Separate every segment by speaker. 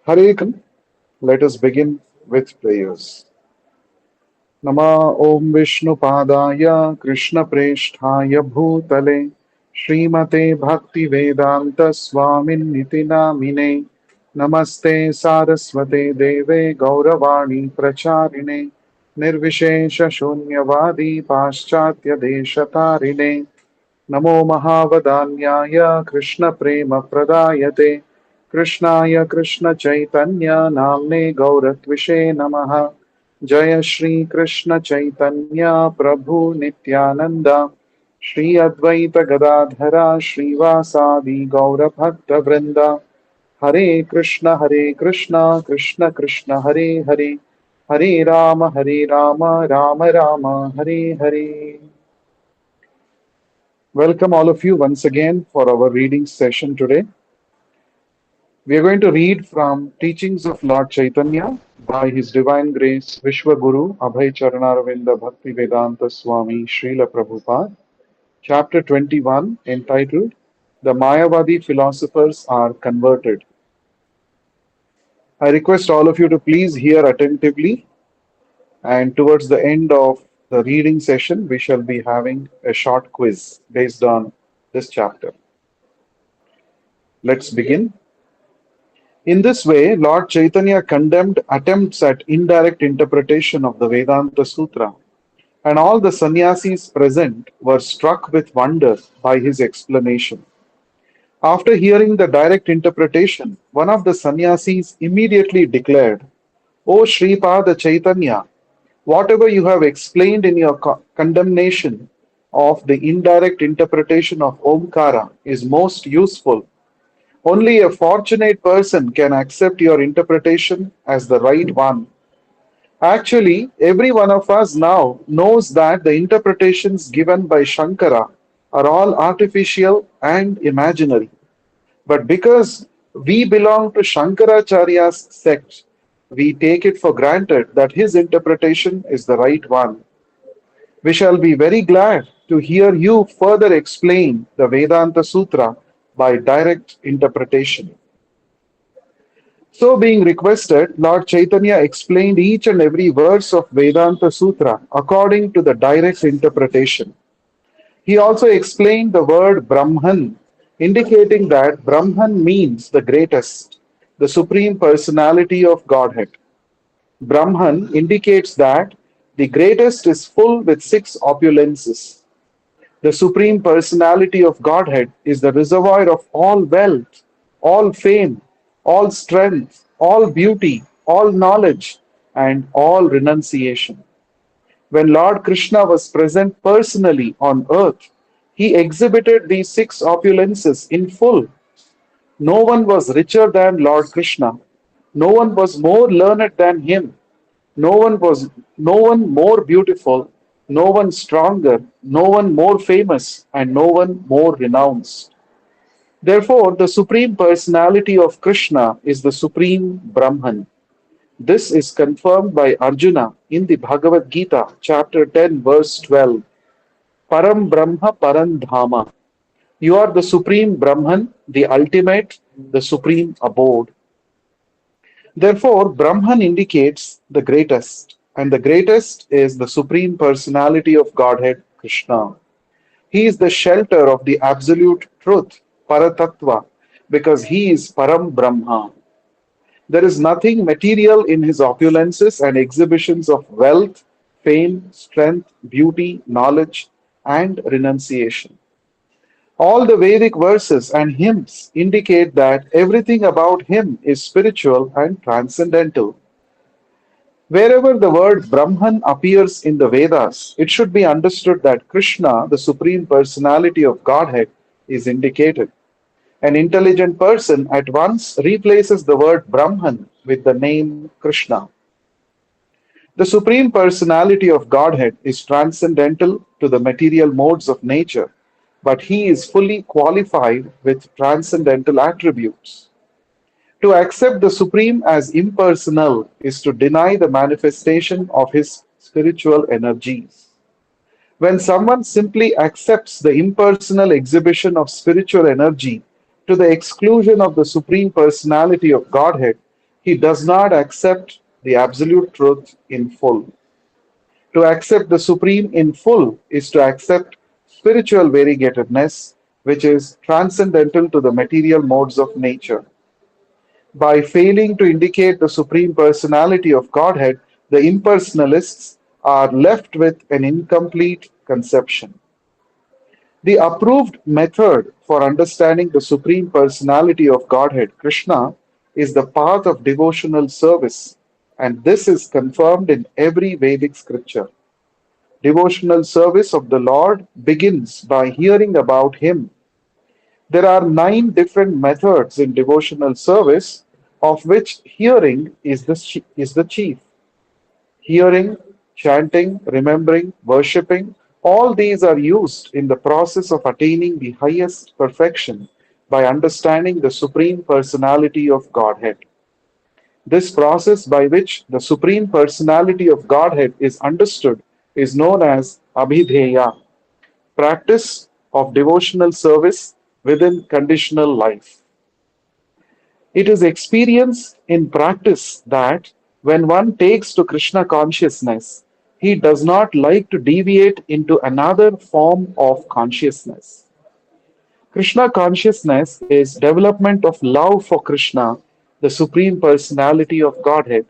Speaker 1: Hare Krishna. Let us begin with prayers. Nama Om Vishnu Padaya Krishna Presthaya Bhutale Srimate Bhakti Vedanta Swamin Niti Namine Namaste Saraswate Deve Gauravani Pracharine Nirvishesha Shunyavadi Paschatya Deshatarine Namo Mahavadanyaya Krishna Prema Pradayate Krishnaya Krishna Chaitanya Namne Gauratvishe Namaha Jaya Shri Krishna Chaitanya Prabhu Nityananda Shri Advaita Gadadhara Srivasadi Gaura Bhakta Vrinda Hare Krishna Krishna Krishna Hare Hare Hare Rama Rama Rama Hare Hare. Welcome all of you once again for our reading session today. We are going to read from Teachings of Lord Chaitanya by His Divine Grace Vishwaguru Abhay Charanaраvinda Bhakti Vedanta Swami Srila Prabhupada, Chapter 21, entitled The Mayavadi Philosophers Are Converted. I request all of you to please hear attentively, and towards the end of the reading session, we shall be having a short quiz based on this chapter. Let's begin. In this way, Lord Chaitanya condemned attempts at indirect interpretation of the Vedanta Sutra, and all the sannyasis present were struck with wonder by his explanation. After hearing the direct interpretation, one of the sannyasis immediately declared, O Sripada Chaitanya, whatever you have explained in your condemnation of the indirect interpretation of Omkara is most useful. Only a fortunate person can accept your interpretation as the right one. Actually, every one of us now knows that the interpretations given by Shankara are all artificial and imaginary. But because we belong to Shankaracharya's sect, we take it for granted that his interpretation is the right one. We shall be very glad to hear you further explain the Vedanta Sutra by direct interpretation. So, being requested, Lord Chaitanya explained each and every verse of Vedanta Sutra according to the direct interpretation. He also explained the word Brahman, indicating that Brahman means the greatest, the Supreme Personality of Godhead. Brahman indicates that the greatest is full with six opulences. The Supreme Personality of Godhead is the reservoir of all wealth, all fame, all strength, all beauty, all knowledge, and all renunciation. When Lord Krishna was present personally on earth, he exhibited these six opulences in full. No one was richer than Lord Krishna. No one was more learned than him. No one more beautiful, no one stronger, no one more famous, and no one more renounced. Therefore, the Supreme Personality of Krishna is the Supreme Brahman. This is confirmed by Arjuna in the Bhagavad Gita, chapter 10, verse 12. Param Brahma Parandhama. You are the Supreme Brahman, the ultimate, the supreme abode. Therefore, Brahman indicates the greatest, and the greatest is the Supreme Personality of Godhead, Krishna. He is the shelter of the absolute truth, Paratattva, because he is Param Brahma. There is nothing material in his opulences and exhibitions of wealth, fame, strength, beauty, knowledge, and renunciation. All the Vedic verses and hymns indicate that everything about him is spiritual and transcendental. Wherever the word Brahman appears in the Vedas, it should be understood that Krishna, the Supreme Personality of Godhead, is indicated. An intelligent person at once replaces the word Brahman with the name Krishna. The Supreme Personality of Godhead is transcendental to the material modes of nature, but he is fully qualified with transcendental attributes. To accept the Supreme as impersonal is to deny the manifestation of his spiritual energies. When someone simply accepts the impersonal exhibition of spiritual energy to the exclusion of the Supreme Personality of Godhead, he does not accept the absolute truth in full. To accept the Supreme in full is to accept spiritual variegatedness, which is transcendental to the material modes of nature. By failing to indicate the Supreme Personality of Godhead, the impersonalists are left with an incomplete conception. The approved method for understanding the Supreme Personality of Godhead, Krishna, is the path of devotional service, and this is confirmed in every Vedic scripture. Devotional service of the Lord begins by hearing about Him. There are 9 different methods in devotional service, of which hearing is the chief. Hearing, chanting, remembering, worshipping, all these are used in the process of attaining the highest perfection by understanding the Supreme Personality of Godhead. This process by which the Supreme Personality of Godhead is understood is known as Abhidheya, practice of devotional service within conditional life. It is experienced in practice that when one takes to Krishna consciousness, he does not like to deviate into another form of consciousness. Krishna consciousness is development of love for Krishna, the Supreme Personality of Godhead,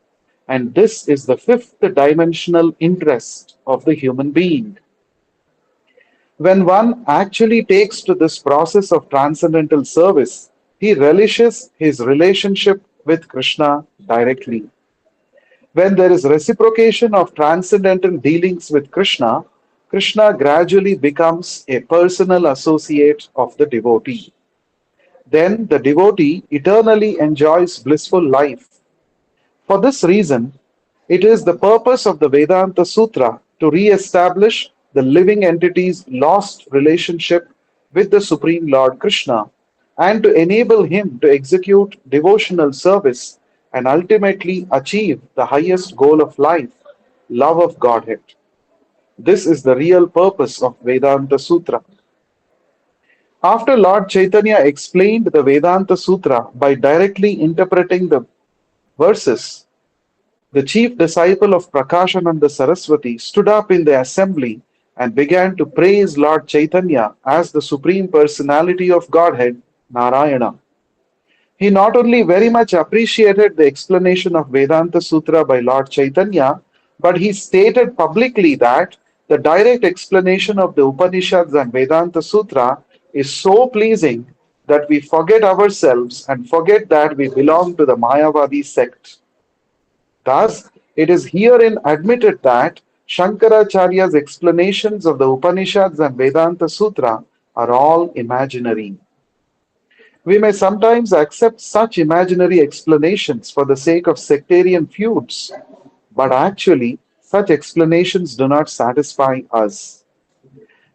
Speaker 1: and this is the fifth dimensional interest of the human being. When one actually takes to this process of transcendental service, he relishes his relationship with Krishna directly. When there is reciprocation of transcendental dealings with Krishna, Krishna gradually becomes a personal associate of the devotee. Then the devotee eternally enjoys blissful life. For this reason, it is the purpose of the Vedanta Sutra to re-establish the living entity's lost relationship with the Supreme Lord Krishna and to enable him to execute devotional service and ultimately achieve the highest goal of life, love of Godhead. This is the real purpose of Vedanta Sutra. After Lord Chaitanya explained the Vedanta Sutra by directly interpreting the verses, the chief disciple of Prakashananda Saraswati stood up in the assembly and began to praise Lord Chaitanya as the Supreme Personality of Godhead, Narayana. He not only very much appreciated the explanation of Vedanta Sutra by Lord Chaitanya, but he stated publicly that the direct explanation of the Upanishads and Vedanta Sutra is so pleasing that we forget ourselves and forget that we belong to the māyāvādi sect. Thus, it is herein admitted that Shankaracharya's explanations of the Upanishads and Vedanta Sutra are all imaginary. We may sometimes accept such imaginary explanations for the sake of sectarian feuds, but actually, such explanations do not satisfy us.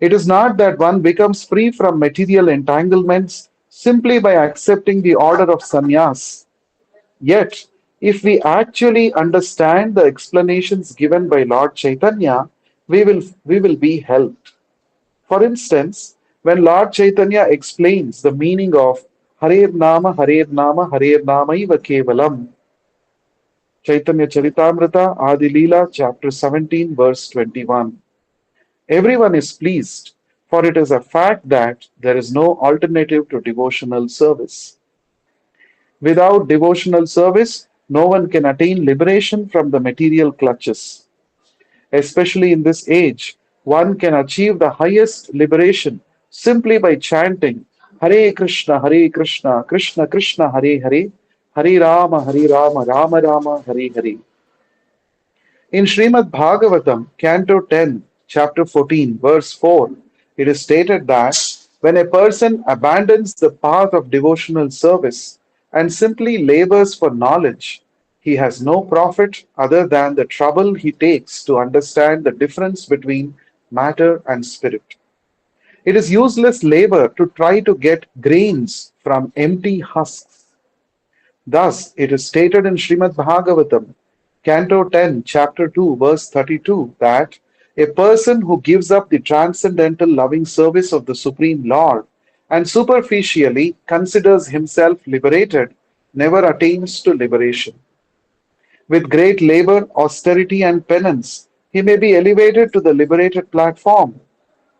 Speaker 1: It is not that one becomes free from material entanglements simply by accepting the order of sannyas. Yet, if we actually understand the explanations given by Lord Chaitanya, we will be helped. For instance, when Lord Chaitanya explains the meaning of Harer Nama, Harer Namaiva Kevalam, Chaitanya Charitamrita, Adi Leela, chapter 17, verse 21. Everyone is pleased, for it is a fact that there is no alternative to devotional service. Without devotional service, no one can attain liberation from the material clutches. Especially in this age, one can achieve the highest liberation simply by chanting Hare Krishna, Krishna Krishna, Hare Hare, Hare Rama, Rama Rama, Hare Hare. In Srimad Bhagavatam, Canto 10, Chapter 14, verse 4, it is stated that when a person abandons the path of devotional service and simply labors for knowledge, he has no profit other than the trouble he takes to understand the difference between matter and spirit. It is useless labor to try to get grains from empty husks. Thus, it is stated in Srimad Bhagavatam, Canto 10, Chapter 2, verse 32, that a person who gives up the transcendental loving service of the Supreme Lord and superficially considers himself liberated never attains to liberation. With great labor, austerity, and penance, he may be elevated to the liberated platform,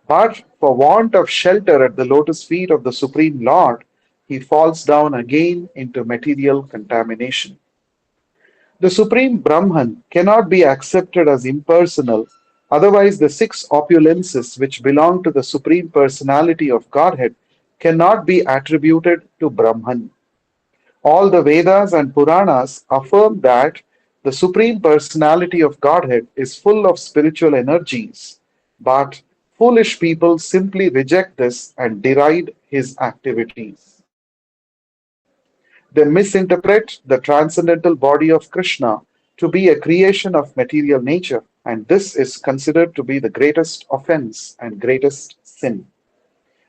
Speaker 1: but for want of shelter at the lotus feet of the Supreme Lord, he falls down again into material contamination. The Supreme Brahman cannot be accepted as impersonal, otherwise, the six opulences which belong to the Supreme Personality of Godhead cannot be attributed to Brahman. All the Vedas and Puranas affirm that the Supreme Personality of Godhead is full of spiritual energies, but foolish people simply reject this and deride his activities. They misinterpret the transcendental body of Krishna to be a creation of material nature, and this is considered to be the greatest offense and greatest sin.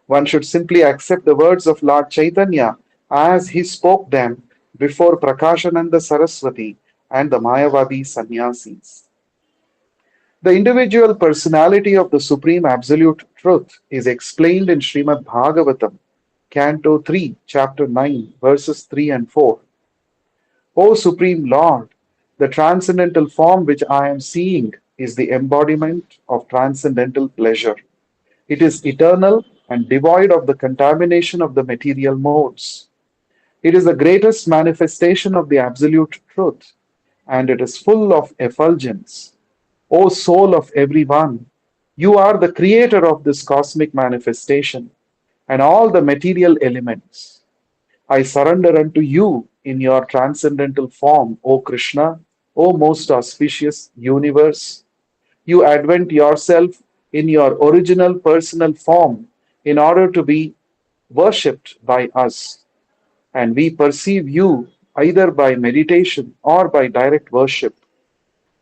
Speaker 1: One should simply accept the words of Lord Chaitanya as he spoke them before Prakashananda Saraswati and the māyāvādi sannyasis. The individual personality of the Supreme Absolute Truth is explained in Srimad Bhagavatam, Canto 3, Chapter 9, verses 3 and 4. O Supreme Lord, the transcendental form which I am seeing is the embodiment of transcendental pleasure. It is eternal and devoid of the contamination of the material modes. It is the greatest manifestation of the Absolute Truth, and it is full of effulgence. O soul of everyone, you are the creator of this cosmic manifestation and all the material elements. I surrender unto you in your transcendental form, O Krishna, O most auspicious universe. You advent yourself in your original personal form in order to be worshipped by us, and we perceive you either by meditation or by direct worship.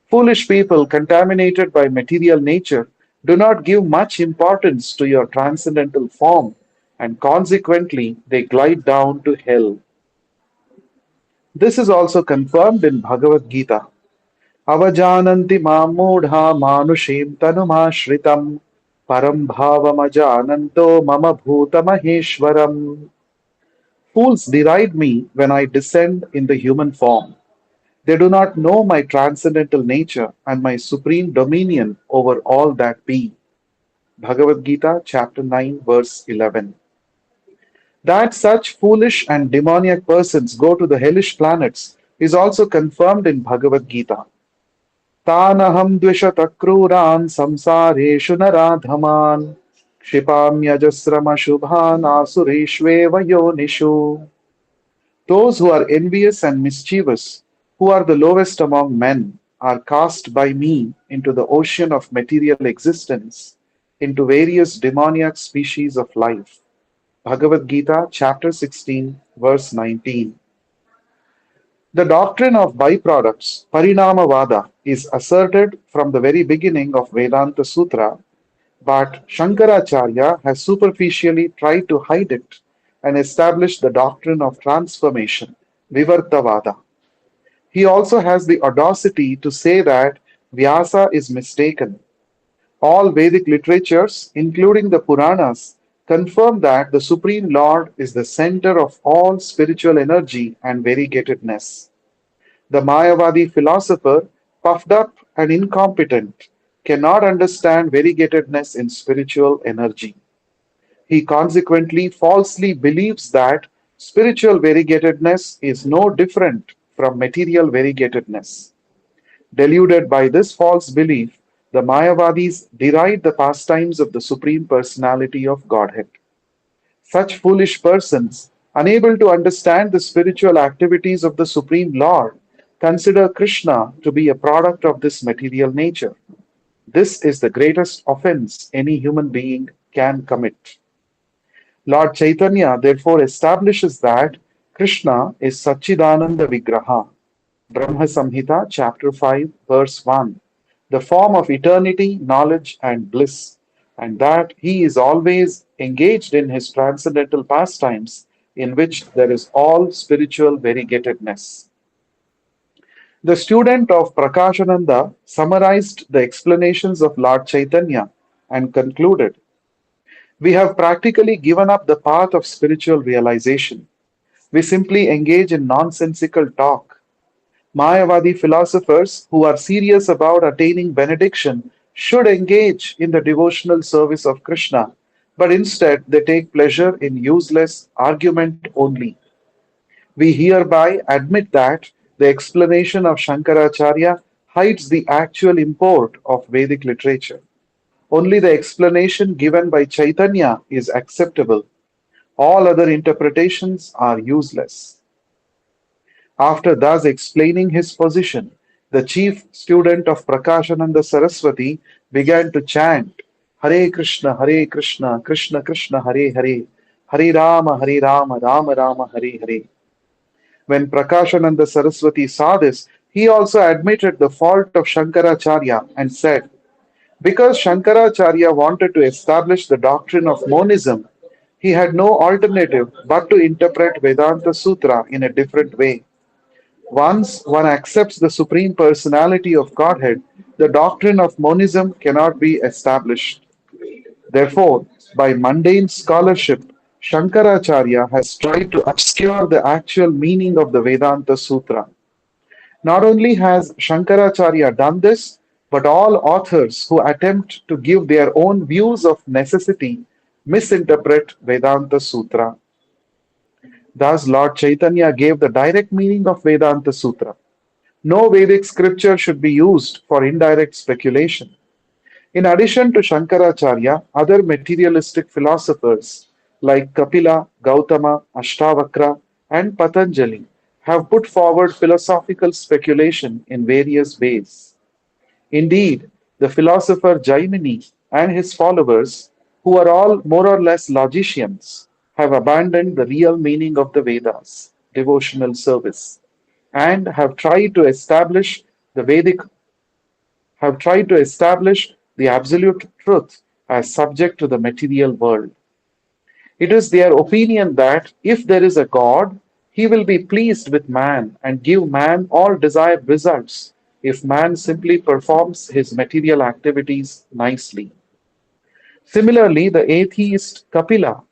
Speaker 1: Foolish people contaminated by material nature do not give much importance to your transcendental form, and consequently they glide down to hell. This is also confirmed in Bhagavad Gita. Avajananti mamudha manushim tanumashritam param bhavamajananto mama bhuta maheshwaram. Fools deride me when I descend in the human form. They do not know my transcendental nature and my supreme dominion over all that be. Bhagavad Gita, chapter 9, verse 11. That such foolish and demoniac persons go to the hellish planets is also confirmed in Bhagavad Gita. Tanaham dvishatakrūrān samsāreshu naradhaman kshipamyajasrama shubhan asureshveva yonishu. Those who are envious and mischievous, who are the lowest among men, are cast by me into the ocean of material existence, into various demoniac species of life. Bhagavad Gita, chapter 16, verse 19. The doctrine of byproducts, Parinamavada, is asserted from the very beginning of Vedanta Sutra, but Shankaracharya has superficially tried to hide it and establish the doctrine of transformation, Vivartavada. He also has the audacity to say that Vyasa is mistaken. All Vedic literatures, including the Puranas, confirm that the Supreme Lord is the center of all spiritual energy and variegatedness. The māyāvādi philosopher, puffed up and incompetent, cannot understand variegatedness in spiritual energy. He consequently falsely believes that spiritual variegatedness is no different from material variegatedness. Deluded by this false belief, the Mayavadis deride the pastimes of the Supreme Personality of Godhead. Such foolish persons, unable to understand the spiritual activities of the Supreme Lord, consider Krishna to be a product of this material nature. This is the greatest offense any human being can commit. Lord Chaitanya therefore establishes that Krishna is Satchidananda Vigraha. Brahma Samhita, chapter 5, verse 1, the form of eternity, knowledge, and bliss, and that he is always engaged in his transcendental pastimes, in which there is all spiritual variegatedness. The student of Prakashananda summarized the explanations of Lord Chaitanya and concluded, we have practically given up the path of spiritual realization. We simply engage in nonsensical talk. māyāvādi philosophers who are serious about attaining benediction should engage in the devotional service of Krishna, but instead they take pleasure in useless argument only. We hereby admit that the explanation of Shankaracharya hides the actual import of Vedic literature. Only the explanation given by Chaitanya is acceptable. All other interpretations are useless. After thus explaining his position, the chief student of Prakashananda Saraswati began to chant Hare Krishna, Krishna Krishna, Hare Hare, Hare Rama, Rama Rama, Hare Hare. When Prakashananda Saraswati saw this, he also admitted the fault of Shankaracharya and said, because Shankaracharya wanted to establish the doctrine of monism, he had no alternative but to interpret Vedanta Sutra in a different way. Once one accepts the Supreme Personality of Godhead, the doctrine of monism cannot be established. Therefore, by mundane scholarship, Shankaracharya has tried to obscure the actual meaning of the Vedanta Sutra. Not only has Shankaracharya done this, but all authors who attempt to give their own views of necessity misinterpret Vedanta Sutra. Thus, Lord Chaitanya gave the direct meaning of Vedanta Sutra. No Vedic scripture should be used for indirect speculation. In addition to Shankaracharya, other materialistic philosophers like Kapila, Gautama, Ashtavakra, and Patanjali have put forward philosophical speculation in various ways. Indeed, the philosopher Jaimini and his followers, who are all more or less logicians, have abandoned the real meaning of the Vedas, devotional service, and the Vedic have tried to establish the absolute truth as subject to the material world. It is their opinion that if there is a God, he will be pleased with man and give man all desired results if man simply performs his material activities nicely. Similarly, the atheist Kapila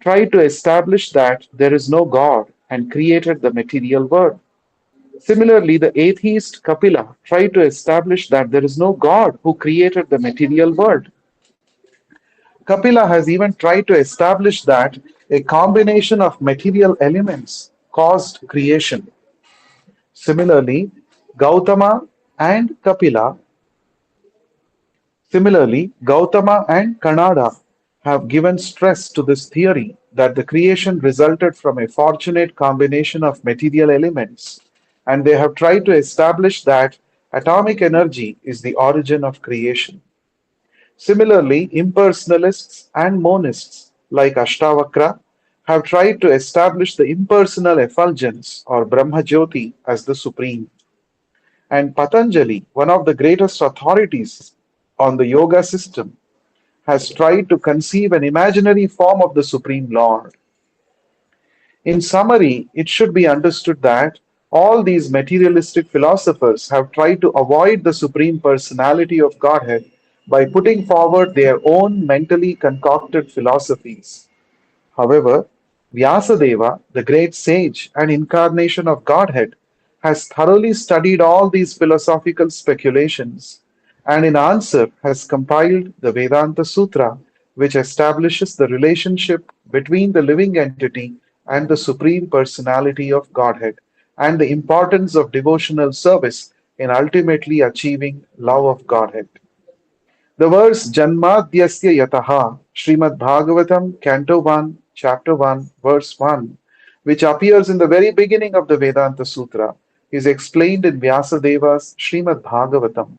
Speaker 1: tried to establish that there is no God and created the material world. Similarly, the atheist Kapila tried to establish that there is no God who created the material world. Kapila has even tried to establish that a combination of material elements caused creation. Similarly, Gautama and Kapila, Gautama and Kannada have given stress to this theory that the creation resulted from a fortunate combination of material elements, and they have tried to establish that atomic energy is the origin of creation. Similarly, impersonalists and monists like Ashtavakra have tried to establish the impersonal effulgence or Brahmajyoti as the supreme. And Patanjali, one of the greatest authorities on the yoga system, has tried to conceive an imaginary form of the Supreme Lord. In summary, it should be understood that all these materialistic philosophers have tried to avoid the Supreme Personality of Godhead by putting forward their own mentally concocted philosophies. However, Vyasadeva, the great sage and incarnation of Godhead, has thoroughly studied all these philosophical speculations and in answer has compiled the Vedanta Sutra, which establishes the relationship between the living entity and the Supreme Personality of Godhead and the importance of devotional service in ultimately achieving love of Godhead. The verse Janmadhyasya Yataha, Srimad Bhagavatam, Canto 1, Chapter 1, Verse 1, which appears in the very beginning of the Vedanta Sutra, is explained in Vyasadeva's Srimad Bhagavatam.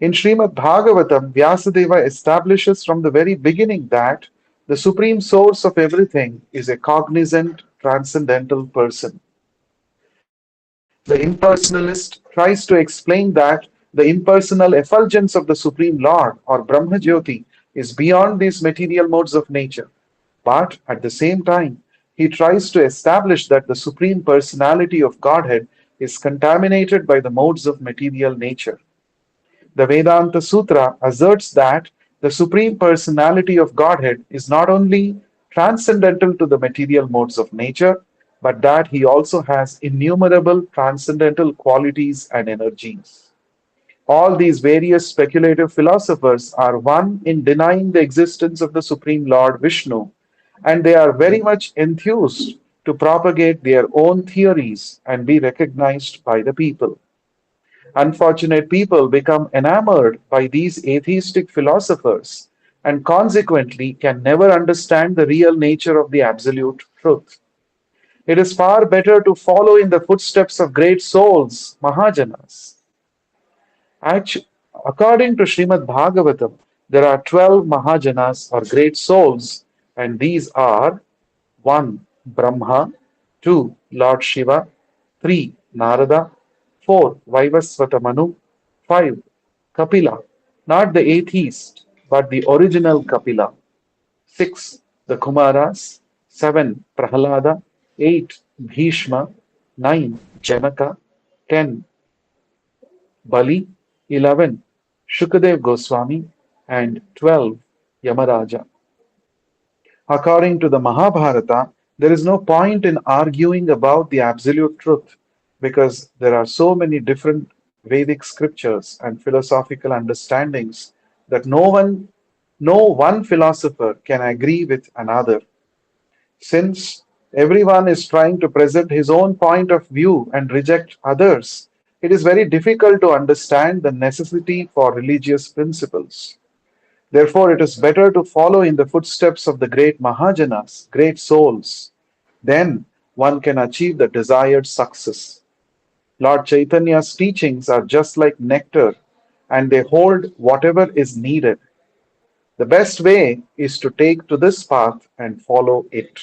Speaker 1: In Srimad Bhagavatam, Vyasadeva establishes from the very beginning that the supreme source of everything is a cognizant, transcendental person. The impersonalist tries to explain that the impersonal effulgence of the Supreme Lord or Brahma Jyoti is beyond these material modes of nature. But at the same time, he tries to establish that the Supreme Personality of Godhead is contaminated by the modes of material nature. The Vedanta Sutra asserts that the Supreme Personality of Godhead is not only transcendental to the material modes of nature, but that he also has innumerable transcendental qualities and energies. All these various speculative philosophers are one in denying the existence of the Supreme Lord Vishnu, and they are very much enthused to propagate their own theories and be recognized by the people. Unfortunate people become enamored by these atheistic philosophers and consequently can never understand the real nature of the absolute truth. It is far better to follow in the footsteps of great souls, Mahajanas. Actu- According to Srimad Bhagavatam, there are 12 Mahajanas or great souls, and these are 1. Brahma, 2. Lord Shiva, 3. Narada, 4. Vaivasvata Manu, 5. Kapila, not the atheist, but the original Kapila, 6. The Kumaras, 7. Prahalada, 8. Bhishma, 9. Janaka, 10. Bali, 11. Shukadev Goswami, and 12. Yamaraja. According to the Mahabharata, there is no point in arguing about the absolute truth because there are so many different Vedic scriptures and philosophical understandings that no one philosopher can agree with another. Since everyone is trying to present his own point of view and reject others, it is very difficult to understand the necessity for religious principles. Therefore, it is better to follow in the footsteps of the great Mahajanas, great souls. Then one can achieve the desired success. Lord Chaitanya's teachings are just like nectar and they hold whatever is needed. The best way is to take to this path and follow it.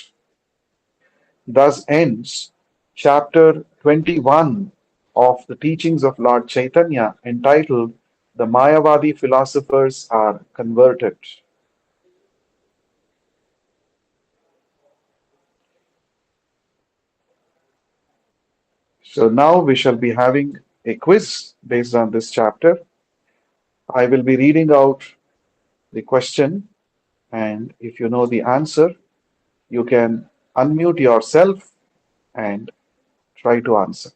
Speaker 1: Thus ends chapter 21 of the teachings of Lord Chaitanya entitled The Mayavadi Philosophers Are Converted. So now we shall be having a quiz based on this chapter. I will be reading out the question, and if you know the answer, you can unmute yourself and try to answer.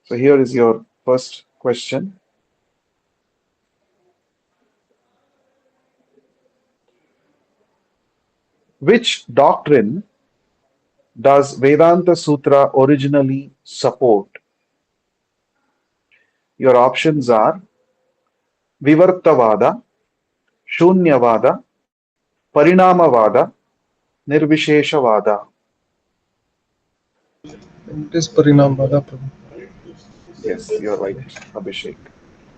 Speaker 1: So here is your first question. Which doctrine does Vedanta Sutra originally support? Your options are Vivartavada, Shunyavada, Parinamavada, Nirvisheshavada.
Speaker 2: It is Parinamvada Prabhu.
Speaker 1: Yes, you're right, Abhishek.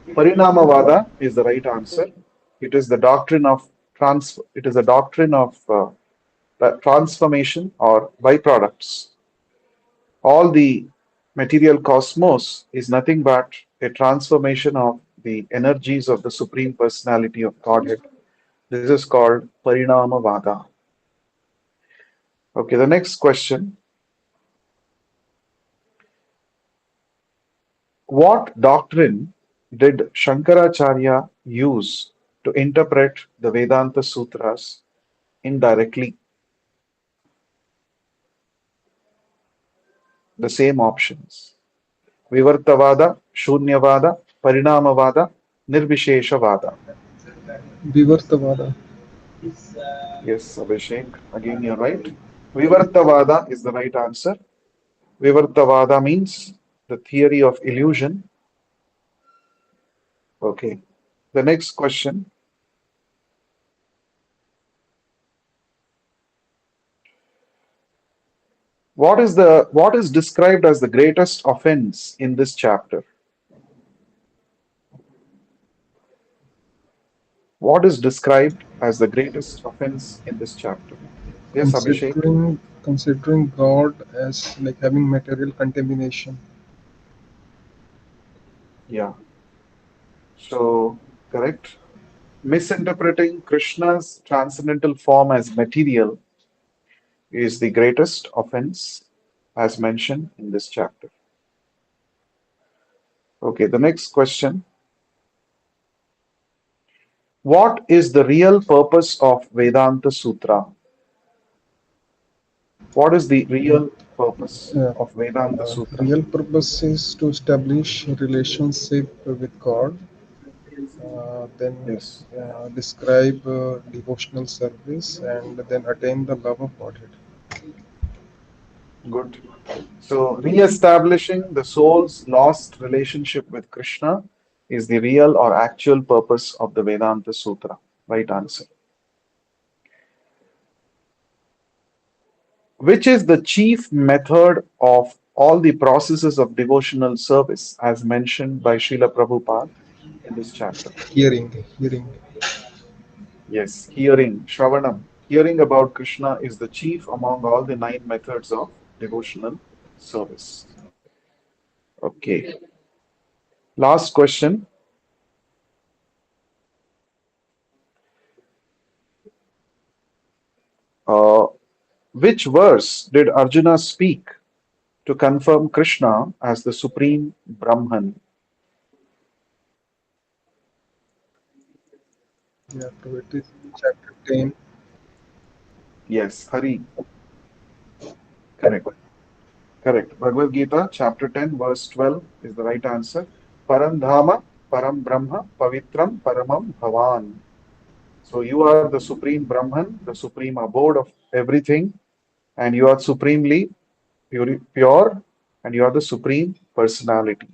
Speaker 1: Parinamavada is the right answer. It is the doctrine of it is a doctrine of transformation or byproducts. All the material cosmos is nothing but a transformation of the energies of the Supreme Personality of Godhead. This is called Parinamavada. Okay, the next question. What doctrine did Shankaracharya use to interpret the Vedanta Sutras indirectly? The same options. Vivartavada, Shunyavada, Parinamavada, Nirvisheshavada.
Speaker 2: Vivartavada.
Speaker 1: Yes, Abhishek. Again, you're right. Vivartavada is the right answer. Vivartavada means the theory of illusion. Okay. The next question. What is described as the greatest offense in this chapter? What is described as the greatest offense in this chapter? Yes, Abhishek.
Speaker 2: Considering God as like having material contamination.
Speaker 1: Yeah. So, correct. Misinterpreting Krishna's transcendental form as material is the greatest offense as mentioned in this chapter. Okay, the next question. What is the real purpose of Vedanta Sutra? What is the real purpose
Speaker 2: Uh,
Speaker 1: of Vedanta Sutra?
Speaker 2: Real purpose is to establish relationship with God, then
Speaker 1: Yes,
Speaker 2: describe devotional service, and then attain the love of Godhead.
Speaker 1: good. So, re-establishing the soul's lost relationship with Krishna is the real or actual purpose of the Vedanta Sutra. Right answer. Which is the chief method of all the processes of devotional service as mentioned by Srila Prabhupada in this chapter?
Speaker 2: Hearing.
Speaker 1: Yes, hearing, Shravanam. Hearing about Krishna is the chief among all the nine methods of devotional service. Okay. Last question. Uh, which verse did Arjuna speak to confirm Krishna as the supreme Brahman?
Speaker 2: Yeah, so it is chapter 10.
Speaker 1: Yes, Hari. Correct. Correct. Bhagavad Gita, chapter 10, verse 12 is the right answer. Parandhama, Param Brahma, Pavitram, Paramam Bhavan. So you are the supreme Brahman, the supreme abode of everything, and you are supremely pure, and you are the supreme personality.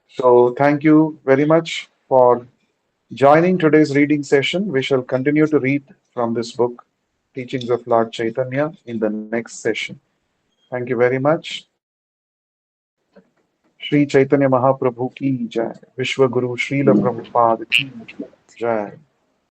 Speaker 1: So thank you very much for joining today's reading session. We shall continue to read from this book, Teachings of Lord Chaitanya, in the next session. Thank you very much. Shri Chaitanya Mahaprabhu ki jai. Vishwa Guru Srila Prabhupada ki jai.